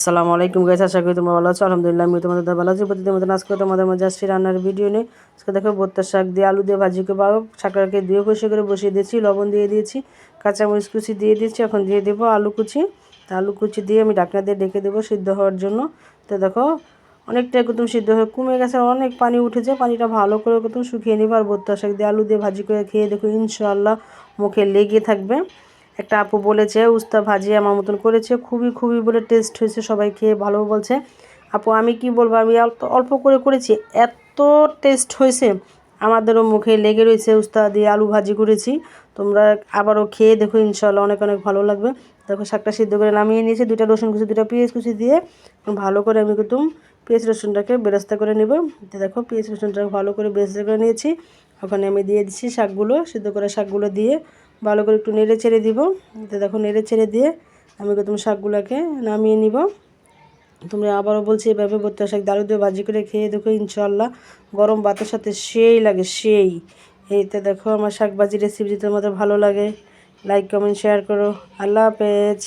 আসসালামু আলাইকুম গাইস, আশা করি তোমরা ভালো আছো। আলহামদুলিল্লাহ আমি তোমাদের ভালো আছি। প্রতিদিনের মতন আজকে তোমাদের মধ্যে আসছি রান্নার ভিডিও নিয়ে। আজকে দেখো ভর্তা শাক দিয়ে আলু দিয়ে ভাজি করে পাবো। শাকটাকে ধুয়ে পরিষ্কার করে বসিয়ে দিয়েছি, লবণ দিয়ে দিয়েছি, কাঁচামরিচ কুচি দিয়ে দিয়েছি। এখন দিয়ে দেবো আলু কুচি। আলু কুচি দিয়ে আমি ঢাকনা দিয়ে ডেকে দেবো সিদ্ধ হওয়ার জন্য। তো দেখো অনেকটা একদম সিদ্ধ হয়ে কমে গেছে, অনেক পানি উঠেছে। পানিটা ভালো করে একদম শুকিয়ে নিব। আর ভর্তা শাক দিয়ে আলু দিয়ে ভাজি করে খেয়ে দেখো ইনশাআল্লাহ মুখে লেগে থাকবে। একটা আপু বলেছে উস্তা ভাজি আমার মতন করেছে, খুবই খুবই বলে টেস্ট হয়েছে, সবাই খেয়ে ভালো বলছে। আপু আমি কি বলবো, আমি অল্প অল্প করে করেছি, এত টেস্ট হয়েছে, আমাদেরও মুখে লেগে রয়েছে। উস্তা দিয়ে আলু ভাজি করেছি, তোমরা আবারও খেয়ে দেখো ইনশাআল্লাহ অনেক অনেক ভালো লাগবে। দেখো শাকটা সিদ্ধ করে নামিয়ে নিয়েছি, 2টা রসুন কুচি 2টা পেঁয়াজ কুচি দিয়ে ভালো করে আমি একদম পেঁয়াজ রসুনটাকে বেরেস্তা করে নেব। দেখো পেঁয়াজ রসুনটাকে ভালো করে বেরেস্তা করে নিয়েছি। ওখানে আমি দিয়ে দিচ্ছি শাকগুলো, সিদ্ধ করে শাকগুলো দিয়ে ভালো করে একটু নেড়ে ছেড়ে দিব। তো দেখো নেড়ে ছেড়ে দিয়ে আমি একদম শাকগুলোকে নামিয়ে নিব। তোমরা আবারও বলছি এভাবে ভর্তা শাক আলু দিয়ে ভাজি করে খেয়ে দেখো ইনশাআল্লাহ গরম ভাতের সাথে সেই লাগে সেই। এইতে দেখো আমার শাক ভাজি রেসিপি যদি তোমাদের ভালো লাগে লাইক কমেন্ট শেয়ার করো। আল্লাহ হাফেজ।